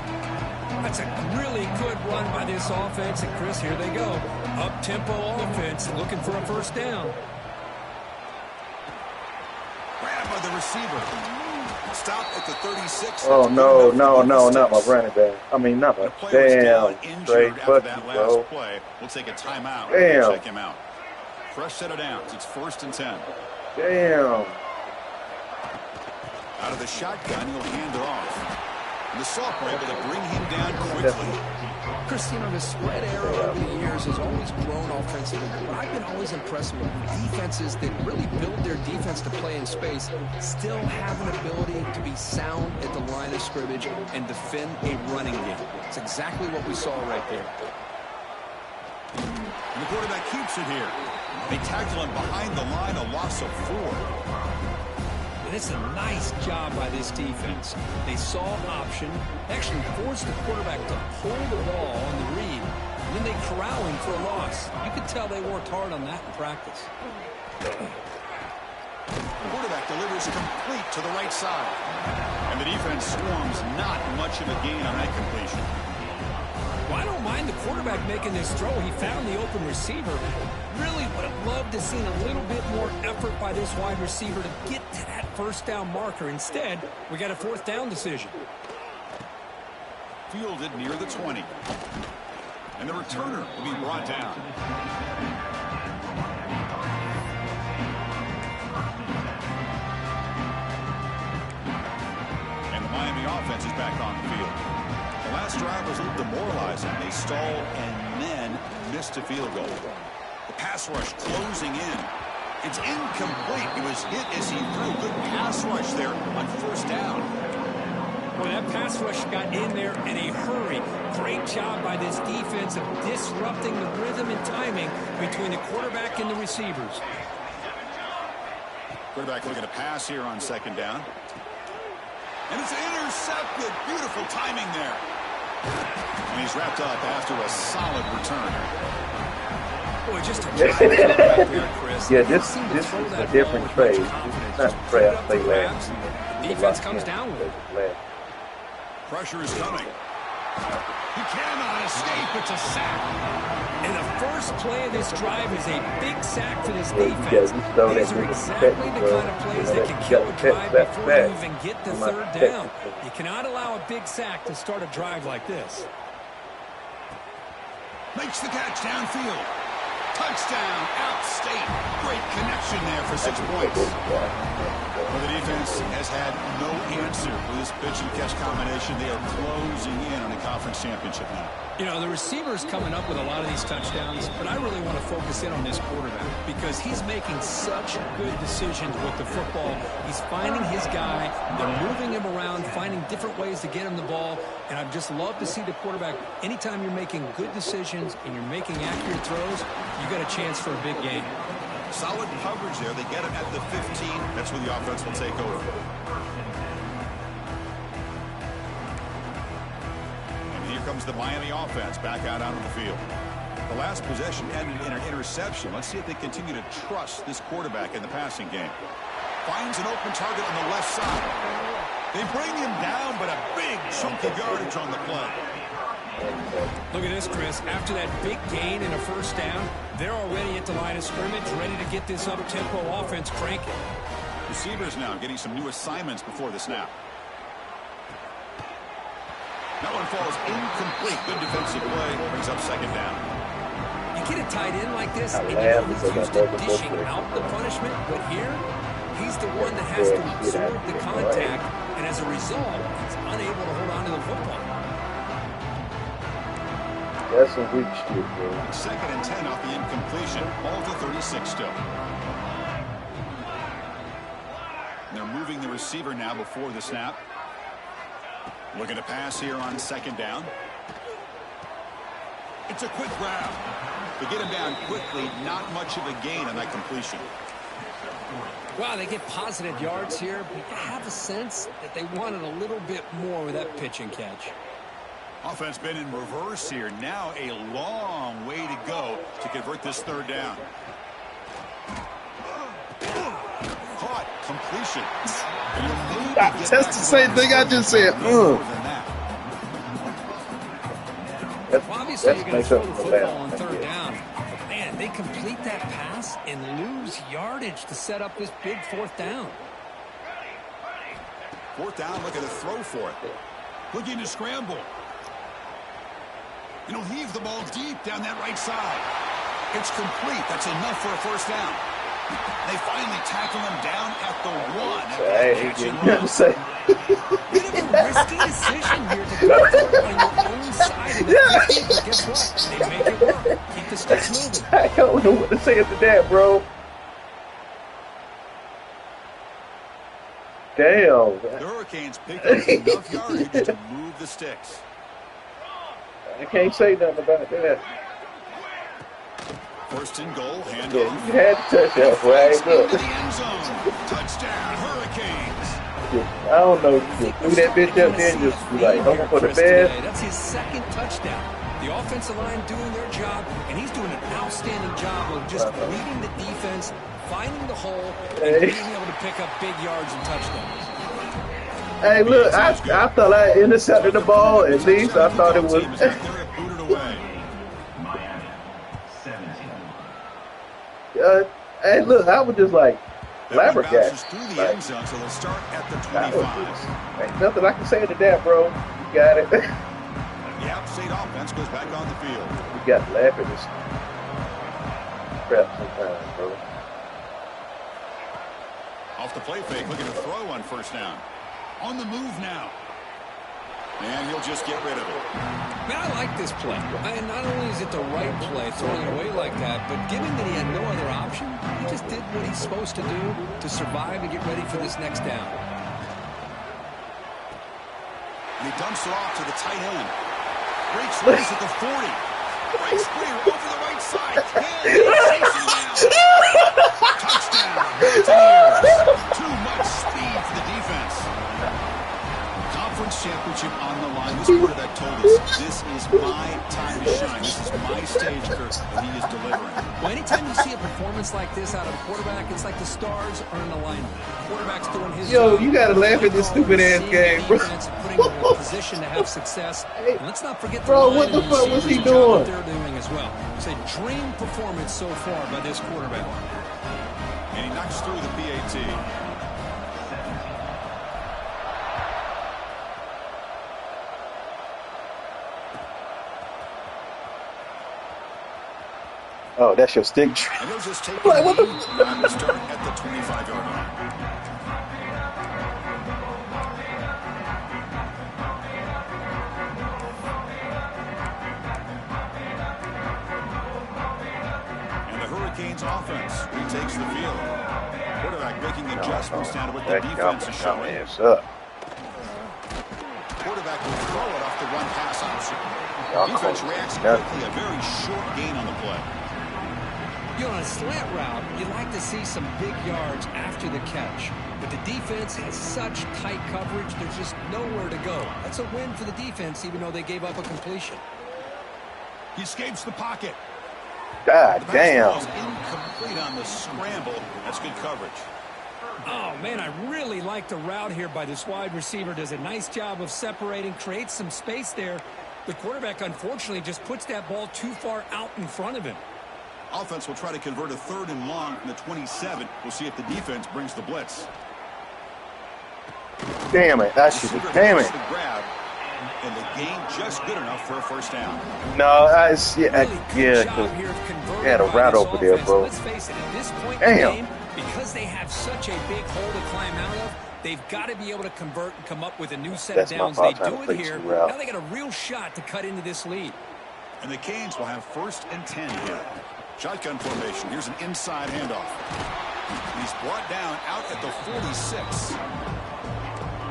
That's a really good run by this offense. And, Chris, here they go. Up-tempo offense looking for a 1st down. Grabbed by the receiver. Stop at the 36. Oh, no, not my running back. I mean, not my damn straight bucket, bro. Play. We'll take a timeout. Damn. Check him out. Fresh set of downs. It's 1st and 10. Damn. Out of the shotgun, he'll hand it off. And the Soft were able to bring him down quickly. Chris, you know, the spread era over the years has always grown offensively, but I've been always impressed with defenses that really build their defense to play in space, still have an ability to be sound at the line of scrimmage and defend a running game. It's exactly what we saw right there. And the quarterback keeps it here. They tackle him behind the line, a loss of 4. And it's a nice job by this defense. They saw option, actually forced the quarterback to pull the ball on the read, and then they corral him for a loss. You could tell they worked hard on that in practice. The quarterback delivers complete to the right side. And the defense swarms not much of a gain on that completion. Well, I don't mind the quarterback making this throw. He found the open receiver. Really would have loved to see a little bit more effort by this wide receiver to get to that 1st down marker. Instead, we got a 4th down decision. Fielded near the 20. And the returner will be brought down. And the Miami offense is back on the field. The last drive was a little demoralizing. They stalled and then missed a field goal. The pass rush closing in. It's incomplete. It was hit as he threw. Good pass rush there on 1st down. Well, that pass rush got in there in a hurry. Great job by this defense of disrupting the rhythm and timing between the quarterback and the receivers. Quarterback looking to pass here on second down. And it's intercepted. Beautiful timing there. And he's wrapped up after a solid return. Boy, just a drive right there, Chris. Yeah, this is a different trade. This is not the trade I played last season. Defense comes down with it. Pressure is coming. He cannot escape. It's a sack. And the first play of this drive is a big sack for this defense. Yeah, These are exactly the kind of plays that can kill a drive before you even get the third down. You cannot allow a big sack to start a drive like this. Makes the catch downfield. Touchdown, outstate. Great connection there for 6 points. Well, the defense has had no answer for this pitch and catch combination. They are closing in on the conference championship now. You know, the receiver's coming up with a lot of these touchdowns, but I really want to focus in on this quarterback because he's making such good decisions with the football. He's finding his guy. They're moving him around, finding different ways to get him the ball, and I'd just love to see the quarterback. Anytime you're making good decisions and you're making accurate throws, you got a chance for a big game. Solid coverage there. They get him at the 15. That's where the offense will take over. And here comes the Miami offense back out onto the field. The last possession ended in an interception. Let's see if they continue to trust this quarterback in the passing game. Finds an open target on the left side. They bring him down, but a big chunk of yardage on the play. Look at this, Chris. After that big gain in a first down, they're already at the line of scrimmage, ready to get this up-tempo offense cranking. Receivers now getting some new assignments before the snap. That one falls incomplete. Good defensive play. Brings up second down. You get a tight end like this, and you know he's used to dishing out the punishment, but here, he's the one that has to absorb the contact, and as a result, he's unable to hold on to the football. That's some weak shit, bro. Second and 10 off the incompletion. Ball to 36 still. And they're moving the receiver now before the snap. Looking to pass here on second down. It's a quick grab. To get him down quickly, not much of a gain on that completion. Wow, they get positive yards here, but you have a sense that they wanted a little bit more with that pitch and catch. Offense been in reverse here. Now a long way to go to convert this third down. Caught. Completion. That's the same thing I just said. Well, obviously, you're going to throw the football on third down. But, man, they complete that pass and lose yardage to set up this big fourth down. Fourth down, looking to throw for it. Looking to scramble. And he'll heave the ball deep down that right side. It's complete. That's enough for a first down. They finally tackle him down at the 1. Bit of a risky decision here to go on your own side of the 50, but guess what? They make it work. Keep the sticks moving. I don't know what to say after that, bro. Damn. The Hurricanes pick up enough yardage to move the sticks. I can't say nothing about that. First and goal, handoff. Yeah, you had to touch that, right? Look. Into the end zone. Touchdown, Hurricanes. I don't know. You just threw that bitch up there and just be like, hoping for the best. That's his second touchdown. The offensive line doing their job, and he's doing an outstanding job of just leading the defense, finding the hole, and being able to pick up big yards and touchdowns. Hey, look, I thought I intercepted the ball. At least I thought it was. Hey, look, I was just like flabbergasted. Through the end zone, so they'll start at the 25. Ain't nothing I can say to that, bro. You got it. The App State offense goes back on the field. We got to laugh at this crap sometimes, bro. Off the play fake, looking to throw on first down. On the move now. And he'll just get rid of it. Man, I like this play. And not only is it the right play, throwing it away like that, but given that he had no other option, he just did what he's supposed to do to survive and get ready for this next down. And he dumps it off to the tight end. Breaks loose at the 40. Breaks clear over the right side. Chasing down. Touchdown. Buccaneers. Too much speed for the defense. Conference championship on the line. This quarterback told us, this is my time to shine. This is my stage, Kurt, and he is delivering. Well, anytime you see a performance like this out of a quarterback, it's like the stars are in alignment. Quarterback's doing his job. You gotta laugh at this stupid ass game, bro. Putting him in a position to have success. And let's not forget what the fuck was he doing? They're doing as well. It's a dream performance so far by this quarterback. And he knocks through the PAT. Oh, that's your stick. And he'll just take What the? time to start at the 25-yard line. And the Hurricanes offense retakes the field. Quarterback making adjustments down to what the defense is showing. Quarterback will throw it off the run pass option. Defense reacts quickly. A very short gain on the play. On a slant route, you like to see some big yards after the catch. But the defense has such tight coverage, there's just nowhere to go. That's a win for the defense, even though they gave up a completion. He escapes the pocket. God damn. Incomplete on the scramble. That's good coverage. Oh, man, I really like the route here by this wide receiver. Does a nice job of separating, creates some space there. The quarterback, unfortunately, just puts that ball too far out in front of him. Offense will try to convert a 3rd and long from the 27. We'll see if the defense brings the blitz. Damn it. That should have. Damn it. The grab, and the gain just good enough for a first down. No, because he had a route over there, bro. Let's face it, at this point in the game, because they have such a big hole to climb out of, they've got to be able to convert and come up with a new set of downs. They do it here. Now they got a real shot to cut into this lead. And the Canes will have 1st and 10 here. Shotgun formation. Here's an inside handoff. He's brought down out at the 46.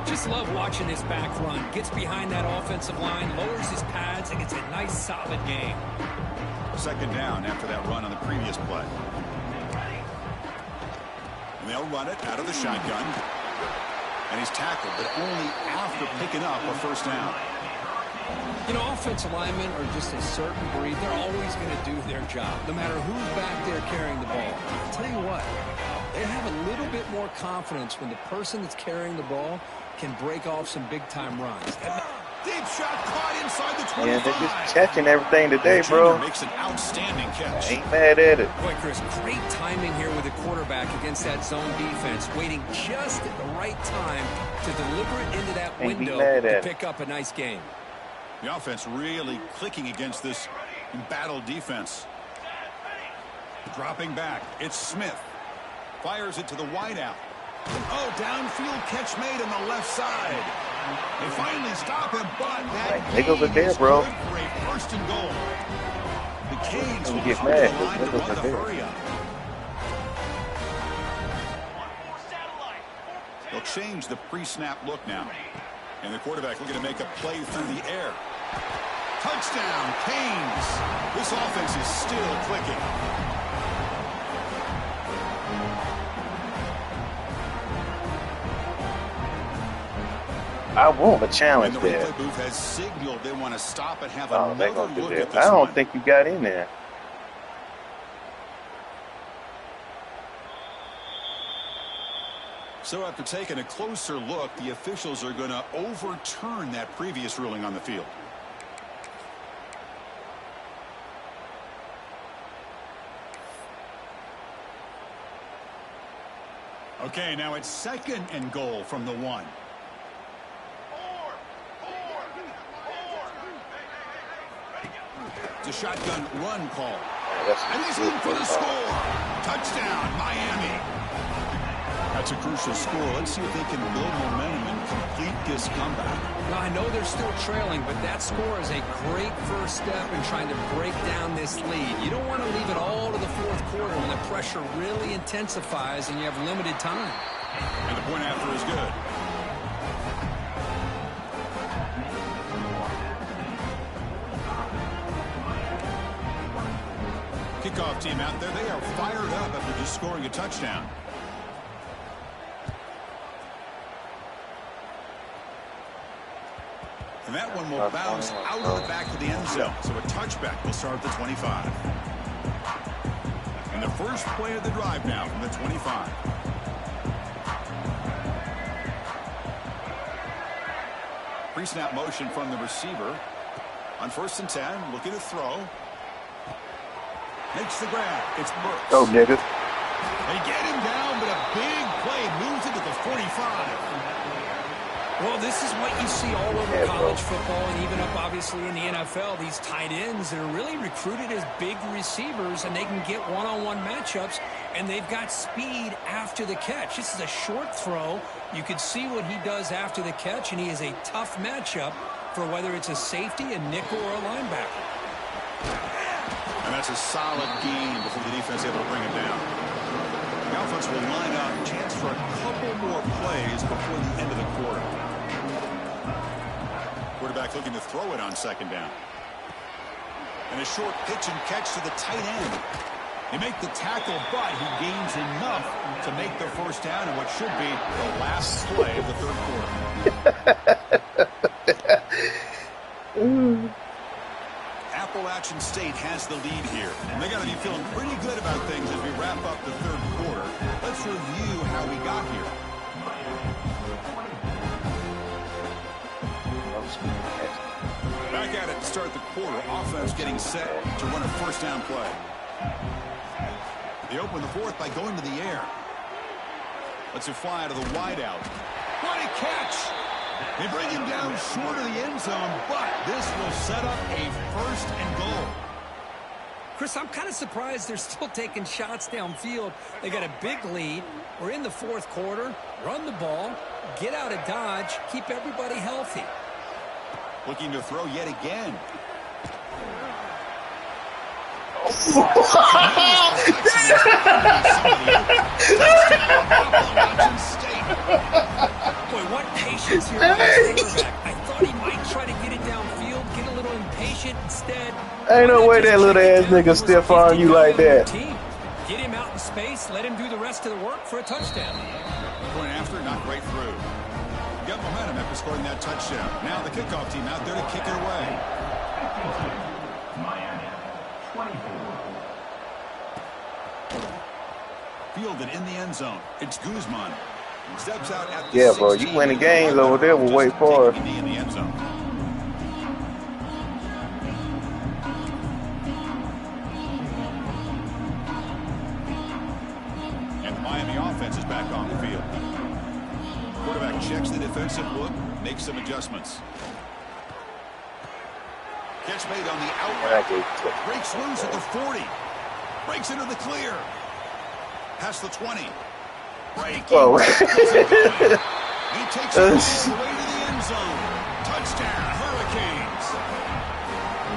Just love watching this back run. Gets behind that offensive line, lowers his pads, and gets a nice solid gain. 2nd down after that run on the previous play. And they'll run it out of the shotgun. And he's tackled, but only after picking up a first down. You know, offensive linemen are just a certain breed. They're always going to do their job, no matter who's back there carrying the ball. I'll tell you what, they have a little bit more confidence when the person that's carrying the ball can break off some big-time runs. Deep shot caught inside the 25. Yeah, they're just catching everything today, bro. Makes an outstanding catch. Ain't mad at it. Boy, Chris, great timing here with the quarterback against that zone defense, waiting just at the right time to deliver it into that window to pick up a nice game. The offense really clicking against this embattled defense. Dropping back, it's Smith. Fires it to the wideout. Oh, downfield catch made on the left side. They finally stop him, but that nickels are there, bro. For a 1st and goal. The Canes will get come mad. to the line to run the hurry up. They'll change the pre-snap look now. And the quarterback looking to make a play through the air. Touchdown, Canes. This offense is still clicking. I want a challenge and the there. replay booth has signaled they want to stop and have Oh, they're another gonna do look that. at this I don't one. think you got in there. So after taking a closer look, the officials are going to overturn that previous ruling on the field. Okay, now it's 2nd and goal from the 1. It's a shotgun run call. And he's in for the score. Touchdown, Miami. That's a crucial score. Let's see if they can build momentum and complete this comeback. Well, I know they're still trailing, but that score is a great first step in trying to break down this lead. You don't want to leave it all to the 4th quarter when the pressure really intensifies and you have limited time. And the point after is good. Kickoff team out there, they are fired up after just scoring a touchdown. And that one will bounce out of the back of the end zone. So a touchback will start at the 25. And the first play of the drive now from the 25. Pre-snap motion from the receiver. On 1st and 10, looking to throw. Makes the grab. It's Burks. Go, nigga. They get him down, but a big play moves it to the 45. Well, this is what you see all over college football and even up, obviously, in the NFL. These tight ends that are really recruited as big receivers, and they can get one-on-one matchups, and they've got speed after the catch. This is a short throw. You can see what he does after the catch, and he is a tough matchup for whether it's a safety, a nickel, or a linebacker. And that's a solid gain before the defense is able to bring him down. The offense will line up, chance for a couple more plays before the end of the quarter. Quarterback looking to throw it on 2nd down. And a short pitch and catch to the tight end. They make the tackle, but he gains enough to make the 1st down in what should be the last play of the 3rd quarter. Appalachian State has the lead here. And they got to be feeling pretty good about things as we wrap up the 3rd quarter. Let's review how we got here. Back at it to start the quarter. Offense getting set to run a 1st down play. They open the 4th by going to the air. Lets it fly out of the wideout. What a catch! They bring him down short of the end zone, but this will set up a 1st and goal. Chris, I'm kind of surprised they're still taking shots downfield. They got a big lead. We're in the 4th quarter. Run the ball, get out of dodge, keep everybody healthy. Looking to throw yet again. Boy, what patience here by the quarterback. I thought he might try to get it downfield, get a little impatient instead. Ain't no way that little ass nigga stiff arm you like that. Get him out in space, let him do the rest of the work for a touchdown. Going after, not right through. Got momentum after scoring that touchdown. Now the kickoff team out there to kick it away. Fielded in the end zone. It's Guzman. Steps out at the 16. Bro, you winning games over there will wait for us. In the end zone. And the Miami offense is back on the field. Quarterback checks the defensive look, makes some adjustments. Catch made on the outright. Breaks loose at the 40. Breaks into the clear. Past the 20. Breaking. Whoa. He takes it all the way to the end zone. Touchdown, Hurricanes.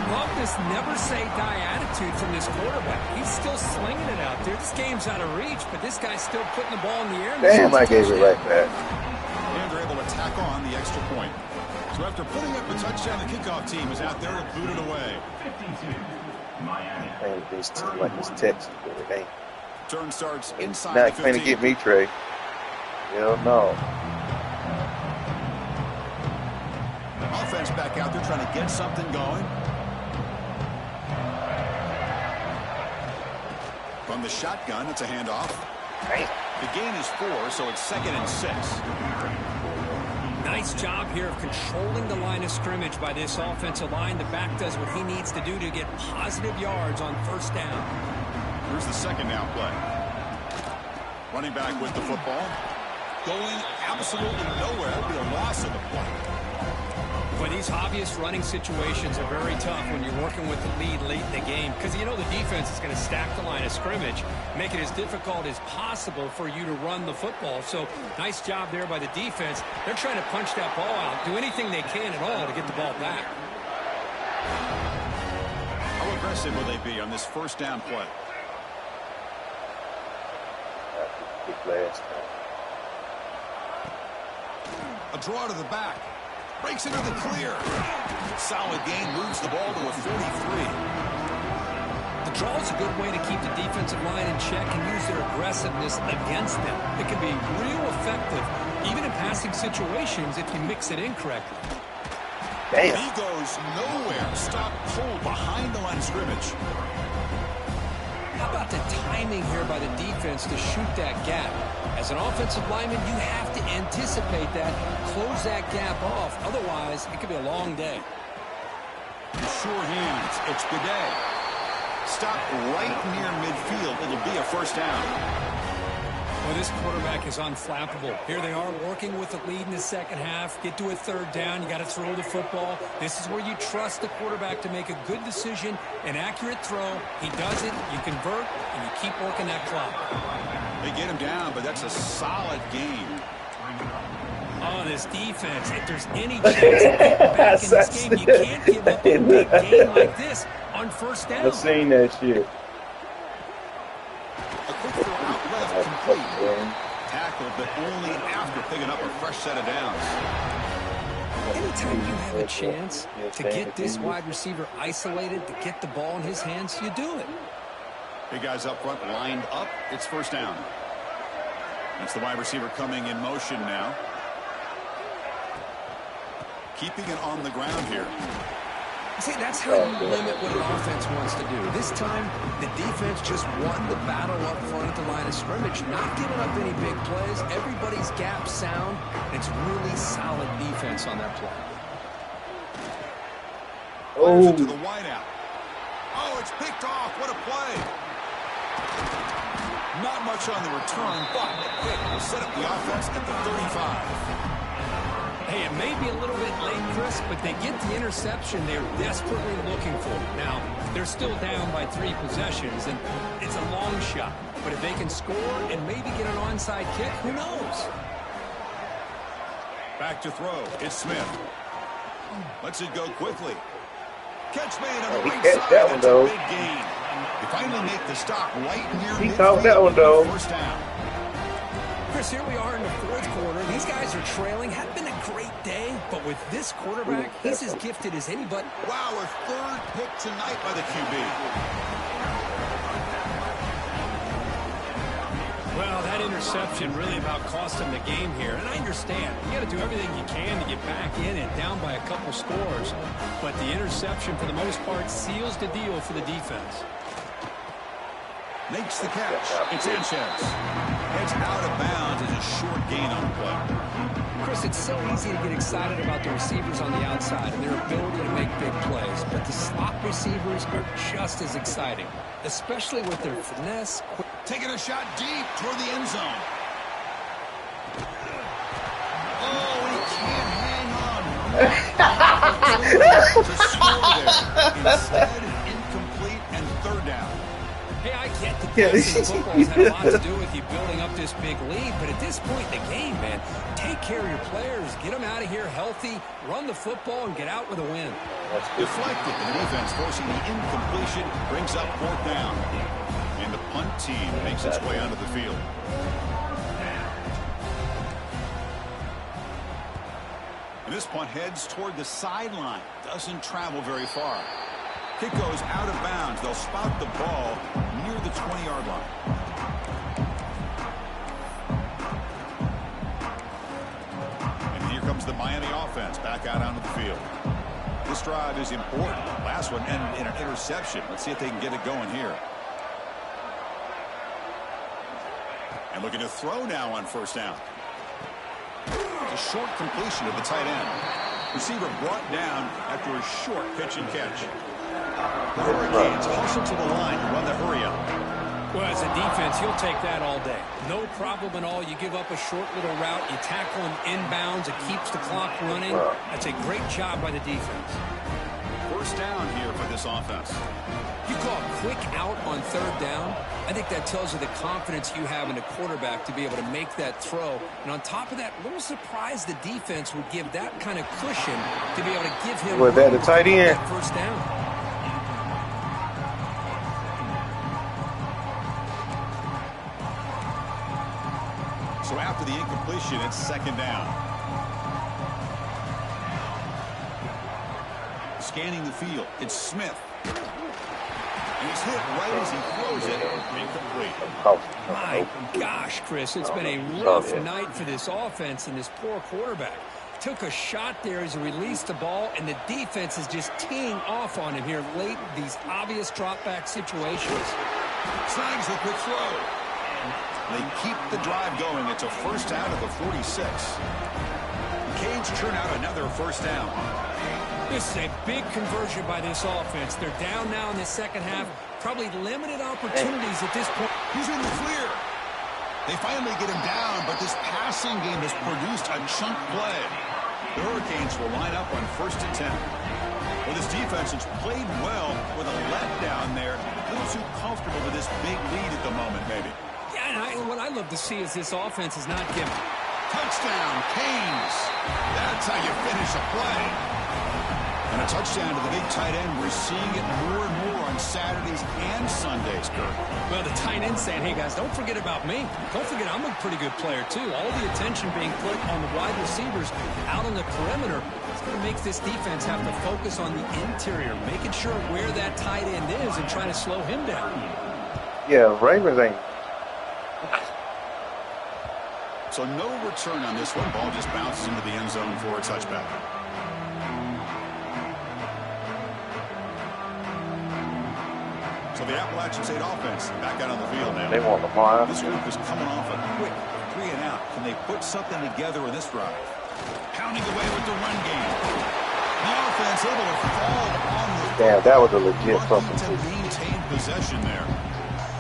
Love this never say die attitude from this quarterback. He's still slinging it out there. This game's out of reach, but this guy's still putting the ball in the air. Damn, I gave it like that. And they're able to tack on the extra point. So after putting up a touchdown, the kickoff team is out there to boot it away. Playing this team like it's Texas, but it ain't. Turn starts inside Not the going 15. to get me, Trey. Hell no. Offense back out there trying to get something going. From the shotgun, it's a handoff. The gain is 4, so it's 2nd and 6. Nice job here of controlling the line of scrimmage by this offensive line. The back does what he needs to do to get positive yards on 1st down. Here's the 2nd down play. Running back with the football. Going absolutely nowhere. That would be a loss of the play. But these obvious running situations are very tough when you're working with the lead late in the game, because you know the defense is going to stack the line of scrimmage, make it as difficult as possible for you to run the football. So nice job there by the defense. They're trying to punch that ball out, do anything they can at all to get the ball back. How aggressive will they be on this 1st down play? A draw to the back. Breaks into the clear. Solid gain, moves the ball to a 43. The draw is a good way to keep the defensive line in check and use their aggressiveness against them. It can be real effective, even in passing situations, if you mix it in correctly. Damn. He goes nowhere. Stop cold behind the line of scrimmage. How about the timing here by the defense to shoot that gap? As an offensive lineman, you have to anticipate that, close that gap off. Otherwise, it could be a long day. Sure hands. It's Bidet. Stop right near midfield. It'll be a first down. Well, this quarterback is unflappable. Here they are working with the lead in the second half. Get to a third down. You got to throw the football. This is where you trust the quarterback to make a good decision, an accurate throw. He does it, you convert, and you keep working that clock. They get him down, but that's a solid game. Oh, this defense, if there's any chance of getting back in this game, you can't give up a big game like this on first down. I've seen that shit. A quick throw out left, complete. Tackle, but only after picking up a fresh set of downs. Anytime you have a chance to get this wide receiver isolated, to get the ball in his hands, you do it. Big guys up front lined up. It's first down. That's the wide receiver coming in motion now. Keeping it on the ground here. See, that's how you limit what an offense wants to do. This time, the defense just won the battle up front at the line of scrimmage, not giving up any big plays. Everybody's gap sound. It's really solid defense on that play. Oh, to the wideout. Oh, it's picked off. What a play. Not much on the return, but a pick will set up the offense at the 35. Hey, it may be a little bit late, Chris, but they get the interception they're desperately looking for. Now, they're still down by 3 possessions, and it's a long shot. But if they can score and maybe get an onside kick, who knows? Back to throw. It's Smith. Lets it go quickly. Catch made on the right side. That one, though. Big gain. They finally make the stop right near He midfield. caught that one, though. First down. Chris, here we are in the fourth quarter. These guys are trailing. Hadn't been a great day, but with this quarterback, he's as gifted as anybody. Wow, a third pick tonight by the QB. Well, that interception really about cost him the game here. And I understand. You got to do everything you can to get back in and down by a couple scores. But the interception, for the most part, seals the deal for the defense. Makes the catch. It's Sanchez. Heads out of bounds as a short gain on the play. Chris, it's so easy to get excited about the receivers on the outside and their ability to make big plays. But the slot receivers are just as exciting, especially with their finesse. Taking a shot deep toward the end zone. Oh, he can't hang on. To score there. Instead, incomplete and third down. Hey, I get the passing football's had a lot to do with you building up this big lead, but at this point in the game, man, take care of your players, get them out of here healthy, run the football, and get out with a win. Deflected, the defense forcing the incompletion, brings up fourth down. And the punt team makes its way onto the field. And this punt heads toward the sideline. Doesn't travel very far. Kick goes out of bounds. They'll spot the ball near the 20-yard line. And here comes the Miami offense back out onto the field. This drive is important. Last one ended in an interception. Let's see if they can get it going here. And looking to throw now on first down. It's a short completion of the tight end. Receiver brought down after a short pitch and catch. The Hurricanes hustle to the line to run the hurry up. Well, as a defense, you'll take that all day. No problem at all. You give up a short little route. You tackle them inbounds. It keeps the clock running. That's a great job by the defense. First down here for this offense. You call a quick out on third down. I think that tells you the confidence you have in the quarterback to be able to make that throw. And on top of that, a little surprised the defense would give that kind of cushion to be able to give him the tight end. First down. So after the incompletion, it's second down. scanning the field. It's Smith. And he's hit right as he throws it. Incomplete. My gosh, Chris, it's been a rough night for this offense and this poor quarterback. Took a shot there as he released the ball, and the defense is just teeing off on him here late in these obvious drop-back situations. Signs the quick throw. They keep the drive going. It's a first down at the 46. Canes churn out another first down. This is a big conversion by this offense. They're down now in the second half. Probably limited opportunities at this point. He's in the clear. They finally get him down, but this passing game has produced a chunk play. The Hurricanes will line up on 1st and 10. Well, this defense has played well with a letdown there. A little too comfortable with this big lead at the moment, maybe. Yeah, and what I love to see is this offense is not giving. Touchdown, Canes. That's how you finish a play. And a touchdown to the big tight end. We're seeing it more and more on Saturdays and Sundays, Kurt. Well, the tight end saying, hey, guys, don't forget about me. Don't forget I'm a pretty good player, too. All the attention being put on the wide receivers out on the perimeter. It's going to make this defense have to focus on the interior, making sure where that tight end is and trying to slow him down. Yeah, Ravens ain't. So no return on this one. Ball just bounces into the end zone for a touchback. So the Appalachian State offense back out on the field now. They want Lamar. This group is coming off a quick 3 and out. Can they put something together in this drive? Pounding away with the run game. The offense able to fall on the Damn, that was a legit fucking to maintain possession there.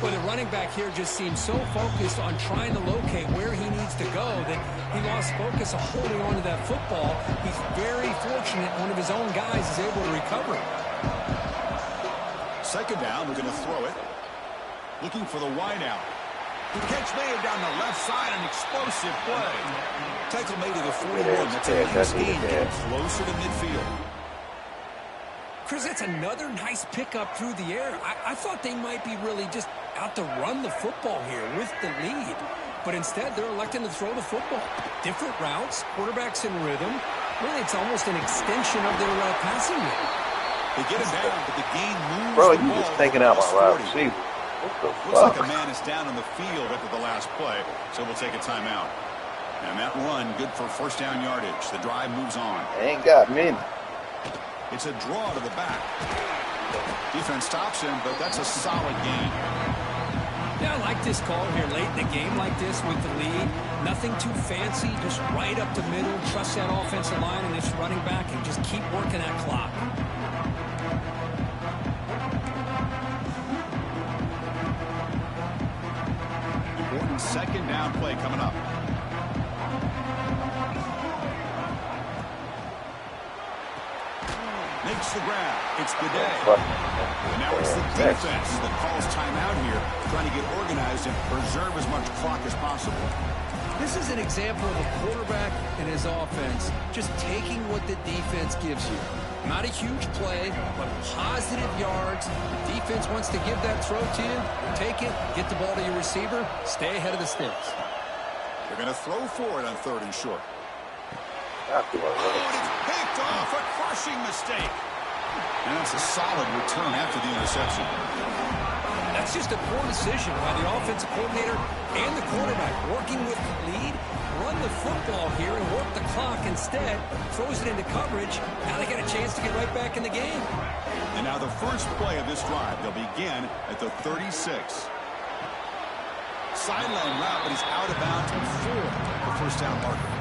Well, the running back here just seems so focused on trying to locate where he needs to go that he lost focus of holding on to that football. He's very fortunate one of his own guys is able to recover. Second down, we're going to throw it. Looking for the wide out. The catch made down the left side, an explosive play. Tackle made to the 41. That's a nice gain, getting closer to midfield. Chris, that's another nice pickup through the air. I thought they might be really just out to run the football here with the lead. But instead, they're electing to throw the football. Different routes, quarterbacks in rhythm. Really, it's almost an extension of their passing game. They get him down, but the game moves. Bro, you just taking out my wide receiver. Looks like a man is down on the field after the last play, so we'll take a timeout. And that run, good for first down yardage. The drive moves on. They ain't got many. It's a draw to the back. Defense stops him, but that's a solid gain. Yeah, I like this call here late in the game like this with the lead. Nothing too fancy, just right up the middle. Trust that offensive line and this running back and just keep working that clock. Important second down play coming up. Makes the grab. It's the day. And now it's the defense that calls timeout here, trying to get organized and preserve as much clock as possible. This is an example of a quarterback and his offense just taking what the defense gives you. Not a huge play, but positive yards. The defense wants to give that throw to you. Take it, get the ball to your receiver, stay ahead of the sticks. They're going to throw for it on 3rd and short. Oh, and it's picked off. A crushing mistake. And that's a solid return after the interception. That's just a poor decision by the offensive coordinator and the quarterback. Working with the lead, run the football here and work the clock instead. Throws it into coverage. Now they got a chance to get right back in the game. And now the first play of this drive. They'll begin at the 36. Sideline route, but he's out of bounds before the first down marker.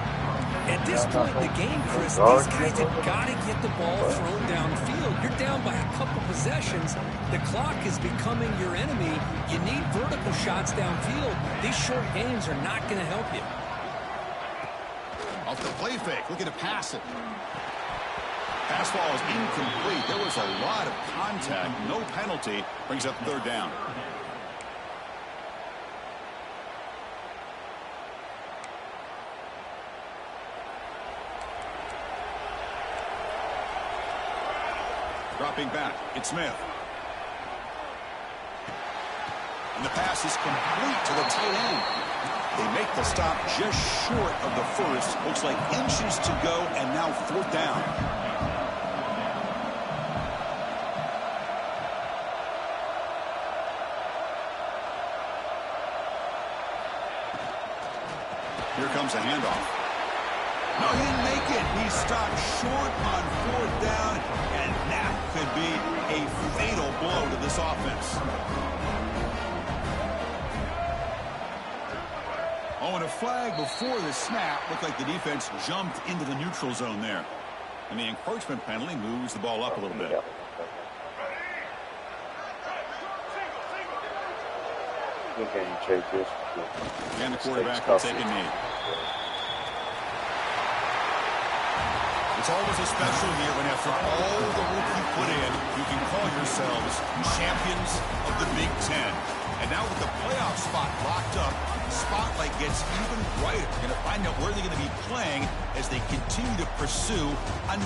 At this point in the game, Chris, these guys have got to get the ball thrown downfield. You're down by a couple possessions. The clock is becoming your enemy. You need vertical shots downfield. These short games are not going to help you. Off the play fake, looking to pass it. Pass ball is incomplete. There was a lot of contact. No penalty. Brings up 3rd down. Dropping back, it's Smith. And the pass is complete to the tight end. They make the stop just short of the first. Looks like inches to go, and now 4th down. comes a handoff. No, he didn't make it. He stopped short on 4th down, and that could be a fatal blow to this offense. Oh, and a flag before the snap. Looked like the defense jumped into the neutral zone there. And the encroachment penalty moves the ball up a little bit. And the quarterback will take a knee. It's always a special year when after all the work you put in, you can call yourselves champions of the Big Ten. And now with the playoff spot locked up, the spotlight gets even brighter. We're going to find out where they're going to be playing as they continue to pursue a